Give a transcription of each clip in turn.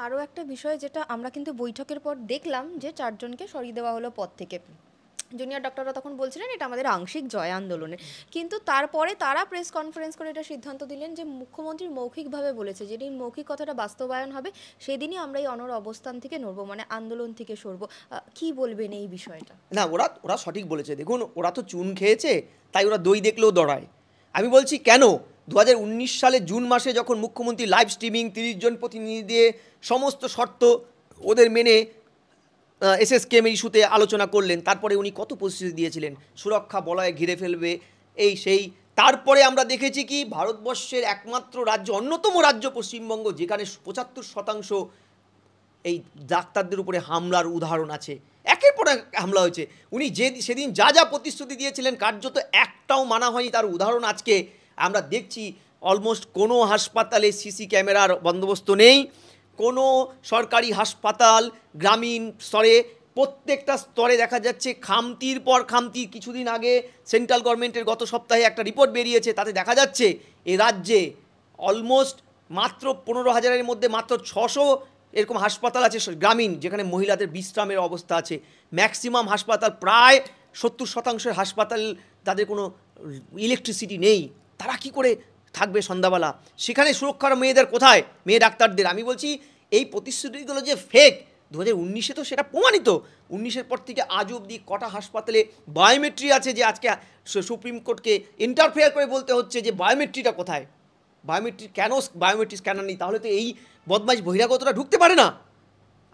আরও একটা বিষয় যেটা আমরা কিন্তু বৈঠকের পর দেখলাম যে 4 জনকে সরিয়ে দেওয়া হলো পদ থেকে। জুনিয়র ডক্টররা তখন বলছিলেন এটা আমাদের আংশিক জয় আন্দোলনে, কিন্তু তারপরে তারা প্রেস কনফারেন্স করে এটা সিদ্ধান্ত দিলেন যে মুখ্যমন্ত্রী মৌখিকভাবে বলেছে যেদিন মৌখিক কথাটা বাস্তবায়ন হবে সেদিনই আমরা এই অনড় অবস্থান থেকে নড়বো, মানে আন্দোলন থেকে সরবো। কি বলবেন এই বিষয়টা? না, ওরা ওরা সঠিক বলেছে। দেখুন, ওরা তো চুন খেয়েছে, তাই ওরা দই দেখলেও দড়ায়। আমি বলছি কেন 2019 সালে জুন মাসে যখন মুখ্যমন্ত্রী লাইভ স্ট্রিমিং 30 জন প্রতিনিধি দিয়ে সমস্ত শর্ত ওদের মেনে এসএসকেএম ইস্যুতে আলোচনা করলেন, তারপরে উনি কত প্রতিশ্রুতি দিয়েছিলেন, সুরক্ষা বলয়ে ঘিরে ফেলবে, এই সেই। তারপরে আমরা দেখেছি কি ভারতবর্ষের একমাত্র রাজ্য, অন্যতম রাজ্য পশ্চিমবঙ্গ, যেখানে 75% এই ডাক্তারদের উপরে হামলার উদাহরণ আছে, একের পর এক হামলা হয়েছে। উনি সেদিন যা যা প্রতিশ্রুতি দিয়েছিলেন কার্যত একটাও মানা হয়নি, তার উদাহরণ আজকে আমরা দেখছি। অলমোস্ট কোনো হাসপাতালে সিসি ক্যামেরার বন্দোবস্ত নেই, কোনো সরকারি হাসপাতাল গ্রামীণ স্তরে প্রত্যেকটা স্তরে দেখা যাচ্ছে খামতির পর খামতি। কিছুদিন আগে সেন্ট্রাল গভর্নমেন্টের গত সপ্তাহে একটা রিপোর্ট বেরিয়েছে, তাতে দেখা যাচ্ছে এ রাজ্যে অলমোস্ট মাত্র 15,000-এর মধ্যে মাত্র 600 এরকম হাসপাতাল আছে গ্রামীণ, যেখানে মহিলাদের বিশ্রামের অবস্থা আছে। ম্যাক্সিমাম হাসপাতাল, প্রায় 70% হাসপাতাল, তাদের কোনো ইলেকট্রিসিটি নেই। তারা কি করে থাকবে সন্ধ্যাবেলা? সেখানে সুরক্ষার মেয়েদের কোথায়, মেয়ে ডাক্তারদের? আমি বলছি এই প্রতিশ্রুতিগুলো যে ফেক। 2019-এ তো সেটা প্রমাণিত। 19-এর পর থেকে আজ অবধি কটা হাসপাতালে বায়োমেট্রি আছে, যে আজকে সুপ্রিম কোর্টকে ইন্টারফেয়ার করে বলতে হচ্ছে যে বায়োমেট্রিটা কোথায়? বায়োমেট্রিক কেন বায়োমেট্রিক স্ক্যানার নেই? তাহলে তো এই বদমাইশ বহিরাগতরা ঢুকতে পারে না।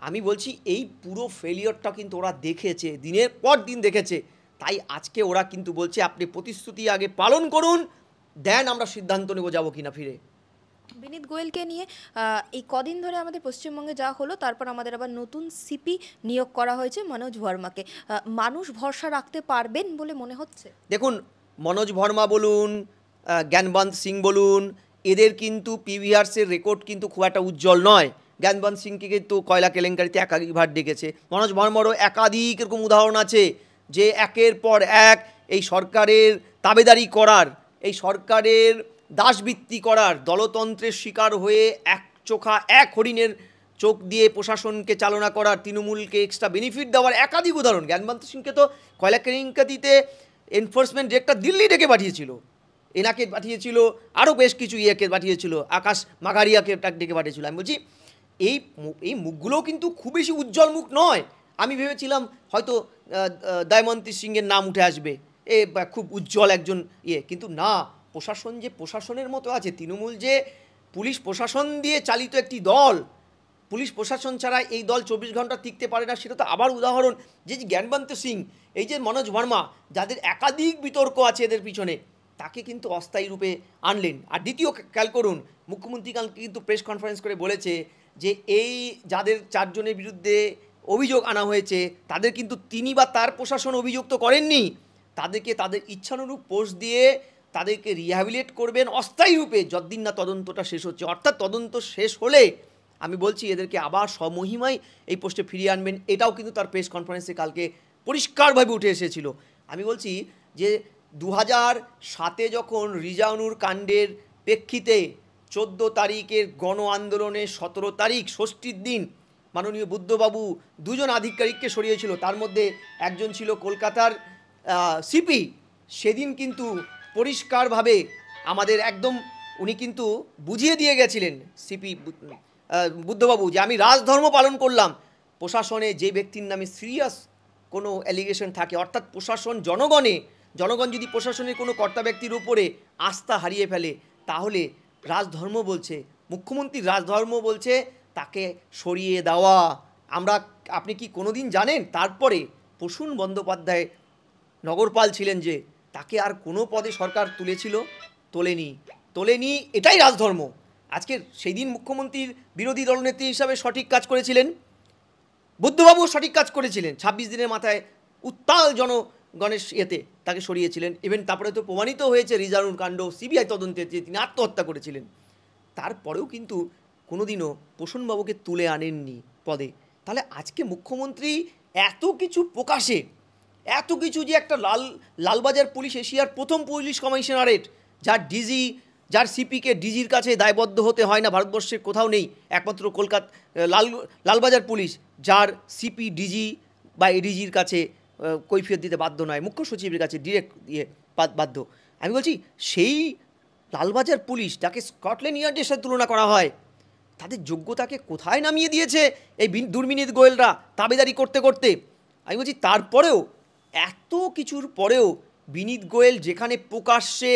আমি বলছি এই পুরো ফেলিওরটা কিন্তু ওরা দেখেছে, দিনের পর দিন দেখেছে। তাই আজকে ওরা কিন্তু বলছে আপনি প্রতিশ্রুতি আগে পালন করুন, দেন আমরা সিদ্ধান্ত নেব যাবো কিনা ফিরে। বিনীত গোয়েলকে নিয়ে এই কদিন ধরে আমাদের পশ্চিমবঙ্গে যা হলো, তারপর আমাদের আবার নতুন সিপি নিয়োগ করা হয়েছে মনোজ ভার্মাকে। মানুষ ভরসা রাখতে পারবেন বলে মনে হচ্ছে? দেখুন, মনোজ ভার্মা বলুন, জ্ঞানবন্ত সিং বলুন, এদের কিন্তু পিভিআরসের রেকর্ড কিন্তু খুব একটা উজ্জ্বল নয়। জ্ঞানবন্ত সিংকে কিন্তু কয়লা কেলেঙ্কারিতে একাধিকবার ডেকেছে। মনোজ ভার্মারও একাধিক এরকম উদাহরণ আছে যে একের পর এক এই সরকারের তাবেদারি করার, এই সরকারের দাসবৃত্তি করার, দলতন্ত্রের শিকার হয়ে এক চোখা এক হরিণের চোখ দিয়ে প্রশাসনকে চালনা করার, তৃণমূলকে এক্সট্রা বেনিফিট দেওয়ার একাধিক উদাহরণ। জ্ঞানবন্ত সিংকে তো কয়লা কেলেঙ্কারিতে এনফোর্সমেন্ট ডিরেক্টর দিল্লি ডেকে পাঠিয়েছিল, এনাকে পাঠিয়েছিল, আরও বেশ কিছু ইয়েকে পাঠিয়েছিল, আকাশ মাগারিয়াকে ডেকে পাঠিয়েছিল। আমি বলছি এই এই মুখগুলোও কিন্তু খুব বেশি উজ্জ্বল মুখ নয়। আমি ভেবেছিলাম হয়তো দয়মন্তী সিংয়ের নাম উঠে আসবে, খুব উজ্জ্বল একজন ইয়ে, কিন্তু না। প্রশাসন যে প্রশাসনের মতো আছে, তৃণমূল যে পুলিশ প্রশাসন দিয়ে চালিত একটি দল, পুলিশ প্রশাসন ছাড়া এই দল 24 ঘন্টা টিকতে পারে না, সেটা তো আবার উদাহরণ। যে জ্ঞানবন্ত সিং, এই যে মনোজ ভার্মা, যাদের একাধিক বিতর্ক আছে এদের পিছনে, তাকে কিন্তু অস্থায়ী রূপে আনলেন। আর দ্বিতীয় খেয়াল করুন, মুখ্যমন্ত্রী কালকে কিন্তু প্রেস কনফারেন্স করে বলেছে যে এই যাদের 4 জনের বিরুদ্ধে অভিযোগ আনা হয়েছে তাদের কিন্তু তিনি বা তার প্রশাসন অভিযুক্ত করেননি, তাদেরকে তাদের ইচ্ছানুরূপ পোস্ট দিয়ে তাদেরকে রিহ্যাবিলিটেট করবেন অস্থায়ী রূপে, যতদিন না তদন্তটা শেষ হচ্ছে। অর্থাৎ তদন্ত শেষ হলে আমি বলছি এদেরকে আবার স্বমহিমায় এই পোস্টে ফিরিয়ে আনবেন। এটাও কিন্তু তার প্রেস কনফারেন্সে কালকে পরিষ্কারভাবে উঠে এসেছিল। আমি বলছি যে 2007-এ যখন রিজানুর কাণ্ডের প্রেক্ষিতে 14 তারিখের গণ আন্দোলনে 17 তারিখ ষষ্ঠীর দিন মাননীয় বুদ্ধবাবু 2 জন আধিকারিককে সরিয়েছিল, তার মধ্যে একজন ছিল কলকাতার সিপি। সেদিন কিন্তু পরিষ্কারভাবে আমাদের একদম উনি কিন্তু বুঝিয়ে দিয়ে গেছিলেন সিপি বুদ্ধবাবু যে আমি রাজধর্ম পালন করলাম। প্রশাসনে যে ব্যক্তির নামে সিরিয়াস কোনো অ্যালিগেশন থাকে, অর্থাৎ প্রশাসন জনগণ যদি প্রশাসনের কোনো কর্তা ব্যক্তির উপরে আস্থা হারিয়ে ফেলে, তাহলে রাজধর্ম বলছে, মুখ্যমন্ত্রীর রাজধর্ম বলছে তাকে সরিয়ে দেওয়া। আপনি কি কোনোদিন জানেন তারপরে প্রসূন বন্দ্যোপাধ্যায় নগরপাল ছিলেন যে তাকে আর কোনো পদে সরকার তুলেছিল? তোলেনি। এটাই রাজধর্ম। আজকের সেই দিন মুখ্যমন্ত্রীর বিরোধী দলনেত্রী হিসাবে সঠিক কাজ করেছিলেন, বুদ্ধবাবু সঠিক কাজ করেছিলেন। 26 দিনের মাথায় উত্তাল জনগণের ইয়েতে তাকে সরিয়েছিলেন। ইভেন তারপরে তো প্রমাণিত হয়েছে রিজানুর কাণ্ড সিবিআই তদন্তে যে তিনি আত্মহত্যা করেছিলেন। তারপরেও কিন্তু কোনোদিনও প্রসূনবাবুকে তুলে আনেননি পদে। তাহলে আজকে মুখ্যমন্ত্রী এত কিছু প্রকাশে, এত কিছু, যে একটা লালবাজার পুলিশ এশিয়ার প্রথম পুলিশ কমিশনারেট, যার ডিজি, যার সিপিকে ডিজির কাছে দায়বদ্ধ হতে হয় না, ভারতবর্ষের কোথাও নেই, একমাত্র কলকাতা লালবাজার পুলিশ যার সিপি ডিজি বা এডিজির কাছে কৈফিয়ত দিতে বাধ্য নয়, মুখ্য সচিবের কাছে ডিরেক্ট বাধ্য। আমি বলছি সেই লালবাজার পুলিশ যাকে স্কটল্যান্ড ইয়ার্ডের সাথে তুলনা করা হয়, তাদের যোগ্যতাকে কোথায় নামিয়ে দিয়েছে এই দুর্বিনীত গোয়েলরা দাবিদারি করতে করতে। আমি বলছি তারপরেও, এত কিছুর পরেও বিনীত গোয়েল যেখানে প্রকাশ্যে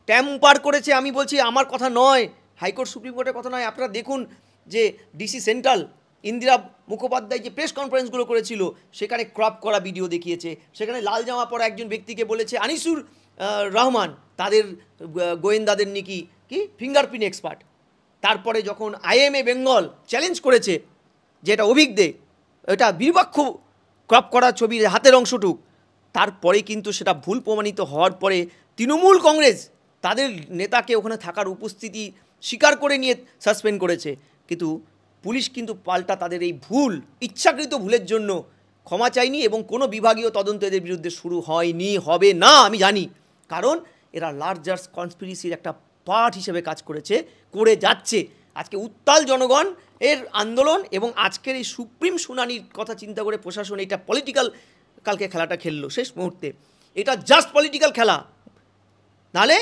ট্যাম্পার করেছে, আমি বলছি আমার কথা নয়, হাইকোর্ট সুপ্রিম কোর্টের কথা নয়, আপনারা দেখুন যে ডিসি সেন্ট্রাল ইন্দিরা মুখোপাধ্যায় যে প্রেস কনফারেন্সগুলো করেছিল সেখানে ক্রপ করা ভিডিও দেখিয়েছে, সেখানে লাল জামা পরা একজন ব্যক্তিকে বলেছে আনিসুর রহমান তাদের গোয়েন্দাদের নাকি কি ফিঙ্গারপ্রিন্ট এক্সপার্ট। তারপরে যখন আইএমএ বেঙ্গল চ্যালেঞ্জ করেছে যে এটা অভিজ্ঞ, এটা বিপক্ষ ক্রপ করা ছবির হাতের অংশটুক, তারপরে কিন্তু সেটা ভুল প্রমাণিত হওয়ার পরে তৃণমূল কংগ্রেস তাদের নেতাকে ওখানে থাকার উপস্থিতি স্বীকার করে নিয়ে সাসপেন্ড করেছে। কিন্তু পুলিশ কিন্তু পাল্টা তাদের এই ভুল, ইচ্ছাকৃত ভুলের জন্য ক্ষমা চায়নি এবং কোনো বিভাগীয় তদন্ত এদের বিরুদ্ধে শুরু হয়নি, হবে না আমি জানি, কারণ এরা লার্জার কনস্পিরেসির একটা পার্ট হিসেবে কাজ করেছে, করে যাচ্ছে। আজকে উত্তাল জনগণ এর আন্দোলন এবং আজকের এই সুপ্রিম শুনানির কথা চিন্তা করে প্রশাসন এটা পলিটিক্যাল কালকে খেলাটা খেললো শেষ মুহূর্তে, এটা জাস্ট পলিটিক্যাল খেলা। নাহলে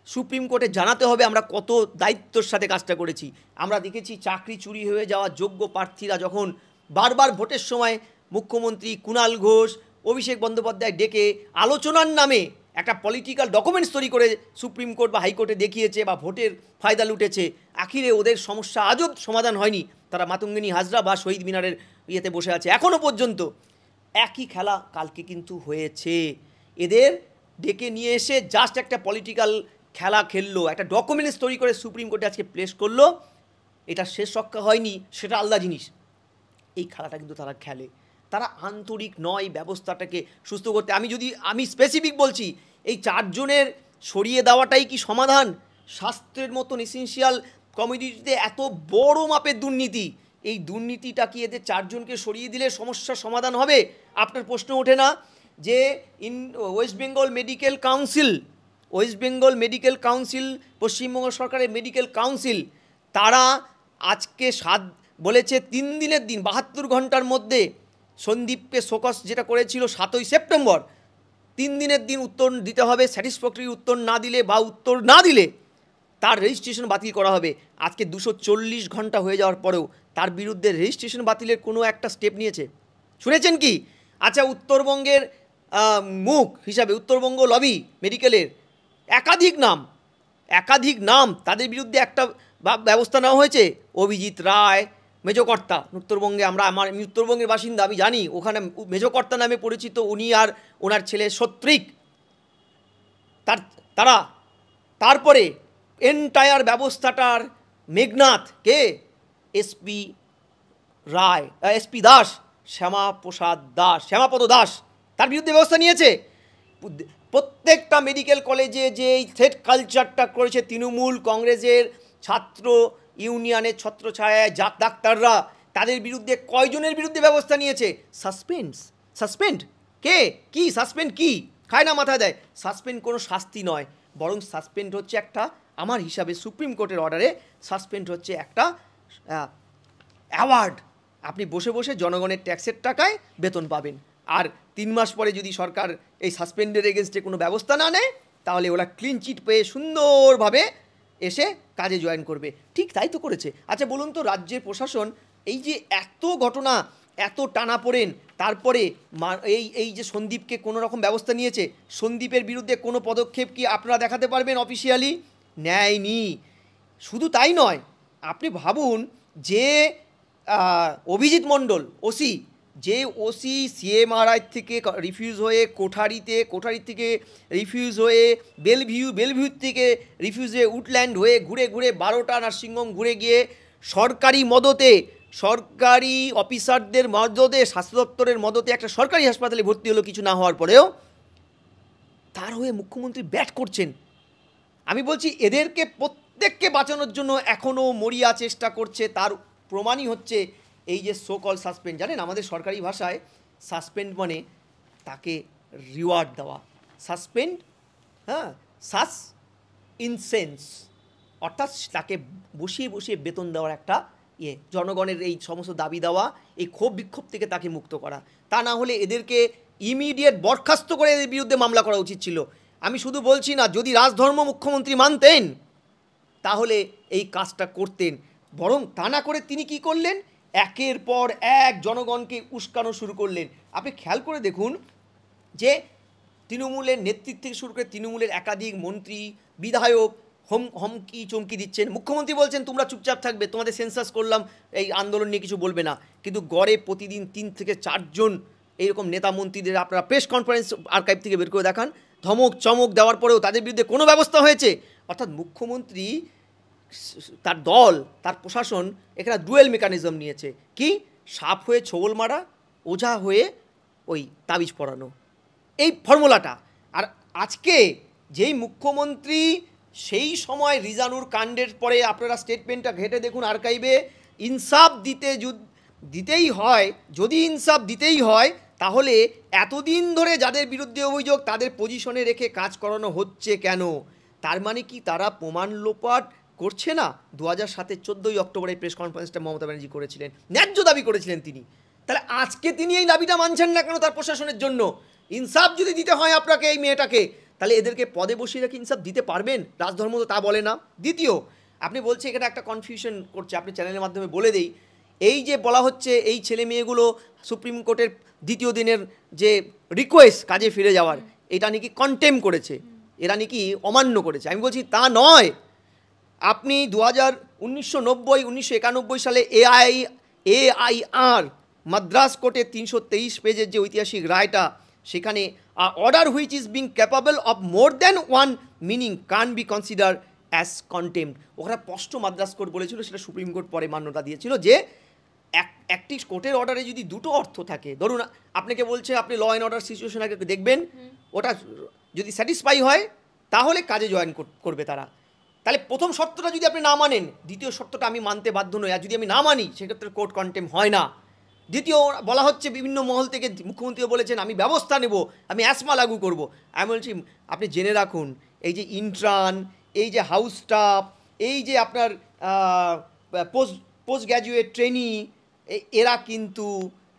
সুপ্রিম কোর্টে জানাতে হবে আমরা কত দায়িত্বর সাথে কাজটা করেছি। আমরা দেখেছি চাকরি চুরি হয়ে যাওয়া যোগ্য প্রার্থীরা যখন বারবার ভোটের সময় মুখ্যমন্ত্রী কুণাল ঘোষ, অভিষেক বন্দ্যোপাধ্যায় ডেকে আলোচনার নামে একটা পলিটিক্যাল ডকুমেন্টস তৈরি করে সুপ্রিম কোর্ট বা হাইকোর্টে দেখিয়েছে বা ভোটের ফায়দা লুটেছে, আখিরে ওদের সমস্যা আজও সমাধান হয়নি, তারা মাতঙ্গিনী হাজরা বা শহীদ মিনারের ইয়েতে বসে আছে এখনও পর্যন্ত। একই খেলা কালকে কিন্তু হয়েছে, এদের ডেকে নিয়ে এসে জাস্ট একটা পলিটিক্যাল খেলা খেললো, একটা ডকুমেন্টস তৈরি করে সুপ্রিম কোর্টে আজকে প্লেস করলো, এটা শেষ রক্ষা হয়নি সেটা আলাদা জিনিস। এই খেলাটা কিন্তু তারা খেলে, তারা আন্তরিক নয় ব্যবস্থাটাকে সুস্থ করতে। আমি স্পেসিফিক বলছি, এই চারজনের সরিয়ে দেওয়াটাই কি সমাধান? স্বাস্থ্যের মতন এসেন্সিয়াল কমিউনিটিতে এত বড় মাপের দুর্নীতি, এই দুর্নীতিটা কি এদের চারজনকে সরিয়ে দিলে সমস্যার সমাধান হবে? আপনার প্রশ্ন ওঠে না যে West Bengal medical council, Paschimbanga সরকারের মেডিকেল কাউন্সিল, তারা আজকে বলেছে 3 দিনের দিন 72 ঘন্টার মধ্যে সন্দীপকে শোকস যেটা করেছিল 7ই সেপ্টেম্বর, 3 দিনের দিন উত্তর দিতে হবে, স্যাটিসফ্যাক্টরি উত্তর না দিলে বা উত্তর না দিলে তার রেজিস্ট্রেশন বাতিল করা হবে। আজকে 240 ঘন্টা হয়ে যাওয়ার পরেও তার বিরুদ্ধে রেজিস্ট্রেশন বাতিলের কোনো একটা স্টেপ নিয়েছে শুনেছেন কি? আচ্ছা, উত্তরবঙ্গের মুখ হিসাবে উত্তরবঙ্গ লবি মেডিকেলের একাধিক নাম তাদের বিরুদ্ধে একটা ব্যবস্থা নেওয়া হয়েছে। অভিজিৎ রায় মেজকর্তা, উত্তরবঙ্গে আমি উত্তরবঙ্গের বাসিন্দা, আমি জানি ওখানে মেজকর্তা নামে পরিচিত উনি আর ওনার ছেলে সত্রিক, তারপরে এন্টায়ার ব্যবস্থাটার মেঘনাথ কে এসপি দাস, শ্যামাপদ দাস, তার বিরুদ্ধে ব্যবস্থা নিয়েছে। প্রত্যেকটা মেডিকেল কলেজে যে এই থ্রেট কালচারটা করেছে তৃণমূল কংগ্রেসের ছাত্র ইউনিয়নের ছত্রছায়ায় ডাক্তাররা, তাদের বিরুদ্ধে কয়জনের বিরুদ্ধে ব্যবস্থা নিয়েছে? সাসপেন্ড কি সাসপেন্ড কি খায় না মাথায় দেয়? সাসপেন্ড কোনো শাস্তি নয়, বরং সাসপেন্ড হচ্ছে একটা, আমার হিসাবে সুপ্রিম কোর্টের অর্ডারে সাসপেন্ড হচ্ছে একটা অ্যাওয়ার্ড। আপনি বসে বসে জনগণের ট্যাক্সের টাকায় বেতন পাবেন, আর 3 মাস পরে যদি সরকার এই সাসপেন্ডের এগেনস্টে কোনো ব্যবস্থা না নেয় তাহলে ওরা ক্লিন চিট পেয়ে সুন্দরভাবে এসে কাজে জয়েন করবে। ঠিক তাই তো করেছে। আচ্ছা বলুন তো, রাজ্যের প্রশাসন এই যে এত ঘটনা, এত টানাপোড়েন, তারপরে এই যে সন্দীপকে কোনো রকম ব্যবস্থা নিয়েছে, সন্দীপের বিরুদ্ধে কোনো পদক্ষেপ কি আপনারা দেখাতে পারবেন অফিসিয়ালি? নেয়নি। শুধু তাই নয়, আপনি ভাবুন যে অভিজিৎ মণ্ডল ওসি সিএমআরআই থেকে রিফিউজ হয়ে কোঠারি থেকে রিফিউজ হয়ে বেলভিউ থেকে রিফিউজ হয়ে উডল্যান্ড হয়ে ঘুরে 12টা নার্সিংহোম ঘুরে গিয়ে সরকারি অফিসারদের মদতে, স্বাস্থ্য দপ্তরের মদতে একটা সরকারি হাসপাতালে ভর্তি হলো কিছু না হওয়ার পরেও, তার হয়ে মুখ্যমন্ত্রী ব্যাট করছেন। আমি বলছি এদেরকে প্রত্যেককে বাঁচানোর জন্য এখনও মরিয়া চেষ্টা করছে, তার প্রমাণই হচ্ছে এই যে সোকল সাসপেন্ড। জানেন আমাদের সরকারি ভাষায় সাসপেন্ড মানে তাকে রিওয়ার্ড দেওয়া, সাসপেন্ড, হ্যাঁ, ইনসেন্স, অর্থাৎ তাকে বসিয়ে বসিয়ে বেতন দেওয়ার একটা জনগণের এই সমস্ত দাবি দেওয়া, এই ক্ষোভ বিক্ষোভ থেকে তাকে মুক্ত করা। তা না হলে এদেরকে ইমিডিয়েট বরখাস্ত করে এদের বিরুদ্ধে মামলা করা উচিত ছিল। আমি শুধু বলছি না, যদি রাজধর্ম মুখ্যমন্ত্রী মানতেন তাহলে এই কাজটা করতেন, বরং তা না করে তিনি কি করলেন, একের পর এক জনগণকে উস্কানো শুরু করলেন। আপনি খেয়াল করে দেখুন যে তৃণমূলের নেতৃত্ব থেকে শুরু করে তৃণমূলের একাধিক মন্ত্রী বিধায়ক হমকি চমকি দিচ্ছেন। মুখ্যমন্ত্রী বলছেন তোমরা চুপচাপ থাকবে, তোমাদের সেন্সাস করলাম, এই আন্দোলন নিয়ে কিছু বলবে না। কিন্তু গড়ে প্রতিদিন 3 থেকে 4 জন এইরকম নেতা মন্ত্রীদের আপনারা প্রেস কনফারেন্স আর্কাইভ থেকে বের করে দেখান, ধমক চমক দেওয়ার পরেও তাদের বিরুদ্ধে কোনো ব্যবস্থা হয়েছে। অর্থাৎ মুখ্যমন্ত্রী, তার দল, তার প্রশাসন এখানে ডুয়েল মেকানিজম নিয়েছে, কি সাপ হয়ে ছোবল মারা, ওঝা হয়ে ওই তাবিজ পরানো, এই ফর্মুলাটা। আর আজকে যেই মুখ্যমন্ত্রী সেই সময় রিজানুর কাণ্ডের পরে আপনারা স্টেটমেন্টটা ঘেটে দেখুন আর্কাইভে, ইনসাফ দিতেই হয়, যদি ইনসাফ দিতেই হয় তাহলে এতদিন ধরে যাদের বিরুদ্ধে অভিযোগ তাদের পজিশনে রেখে কাজ করানো হচ্ছে কেন? তার মানে কি তারা প্রমাণ লোপাট করছে না? 2007-এর 14ই অক্টোবরে প্রেস কনফারেন্সটা মমতা ব্যানার্জি করেছিলেন, ন্যায্য দাবি করেছিলেন তিনি। তাহলে আজকে তিনি এই দাবিটা মানছেন না কেন তার প্রশাসনের জন্য? ইনসাফ যদি দিতে হয় আপনাকে, এই মেয়েটাকে, তাহলে এদেরকে পদে বসিয়ে রেখে ইনসাফ দিতে পারবেন? রাজধর্ম তো তা বলে না। দ্বিতীয়, আপনি বলছে এখানে একটা কনফিউশন করছে, আপনি চ্যানেলের মাধ্যমে বলে দেই, এই যে বলা হচ্ছে এই ছেলে মেয়েগুলো সুপ্রিম কোর্টের দ্বিতীয় দিনের যে রিকোয়েস্ট কাজে ফিরে যাওয়ার, এটা নাকি কন্টেম করেছে, এরা নাকি অমান্য করেছে। আমি বলছি তা নয়। আপনি 1991 সালে AIR মাদ্রাস কোর্টের 323 পেজের যে ঐতিহাসিক রায়টা, সেখানে order which is being capable of more than one meaning কান বি কনসিডার অ্যাজ কন্টেম্পট। ওখানে স্পষ্ট মাদ্রাস কোর্ট বলেছিল, সেটা সুপ্রিম কোর্ট পরে মান্যতা দিয়েছিল, যে একটি কোর্টের অর্ডারে যদি দুটো অর্থ থাকে, ধরুন আপনাকে বলছে আপনি ল অ্যান্ড অর্ডার সিচুয়েশন আগে দেখবেন, ওটা যদি স্যাটিসফাই হয় তাহলে কাজে জয়েন করবে তারা। তাহলে প্রথম শর্তটা যদি আপনি না মানেন, দ্বিতীয় শর্তটা আমি মানতে বাধ্য নই, আর যদি আমি না মানি সেক্ষেত্রে কোর্ট কন্টেম্প হয় না। দ্বিতীয় বলা হচ্ছে বিভিন্ন মহল থেকে, মুখ্যমন্ত্রীও বলেছেন আমি ব্যবস্থা নেব, আমি অ্যাসমা লাগু করব। আমি বলছি আপনি জেনে রাখুন, এই যে ইন্ট্রান, এই যে হাউস স্টাফ, এই যে আপনার পোস্ট গ্র্যাজুয়েট ট্রেনি, এরা কিন্তু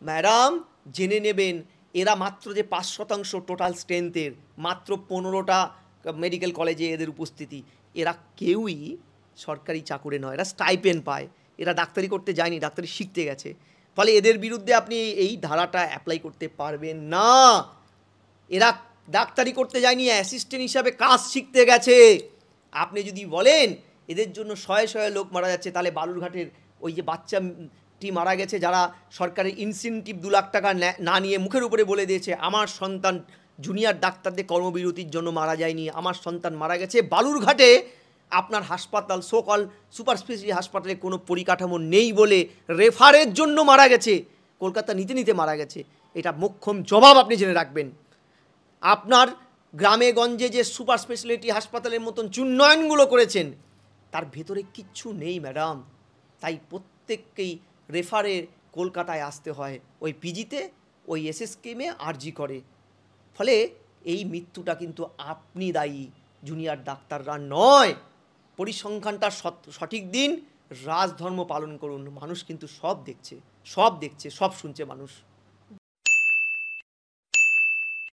ম্যাডাম জেনে নেবেন, এরা মাত্র যে 5% টোটাল স্ট্রেংথের, মাত্র 15টা মেডিকেল কলেজে এদের উপস্থিতি, এরা কেউই সরকারি চাকুরে নয়, এরা স্টাইপেন্ড পায়, এরা ডাক্তারি করতে যায়নি, ডাক্তারি শিখতে গেছে। ফলে এদের বিরুদ্ধে আপনি এই ধারাটা অ্যাপ্লাই করতে পারবেন না। এরা ডাক্তারি করতে যায়নি, অ্যাসিস্ট্যান্ট হিসাবে কাজ শিখতে গেছে। আপনি যদি বলেন এদের জন্য শয়ে শয়ে লোক মারা যাচ্ছে, তাহলে বালুরঘাটের ওই যে বাচ্চাটি মারা গেছে, যারা সরকারের ইনসেন্টিভ 2 লাখ টাকা না নিয়ে মুখের উপরে বলে দিয়েছে আমার সন্তান জুনিয়র ডাক্তারদের কর্মবিরতির জন্য মারা যায়নি, আমার সন্তান মারা গেছে বালুরঘাটে, আপনার হাসপাতাল সোকল সুপার স্পেশালিটি হাসপাতালে কোনো পরিকাঠামো নেই বলে রেফারের জন্য মারা গেছে, কলকাতা নিতে নিতে মারা গেছে। এটা মোক্ষম জবাব আপনি জেনে রাখবেন। আপনার গ্রামে গঞ্জে যে সুপার স্পেশালিটি হাসপাতালের মতন উন্নয়নগুলো করেছেন, তার ভেতরে কিচ্ছু নেই ম্যাডাম। তাই প্রত্যেককেই রেফারে কলকাতায় আসতে হয়, ওই পিজিতে, ওই SSKMে আরজি করে। ফলে এই মৃত্যুটা কিন্তু আপনি দায়ী, জুনিয়র ডাক্তাররা নয়। পরিসংখ্যানটা সঠিক দিন, রাজধর্ম পালন করুন, মানুষ কিন্তু সব দেখছে, সব শুনছে মানুষ।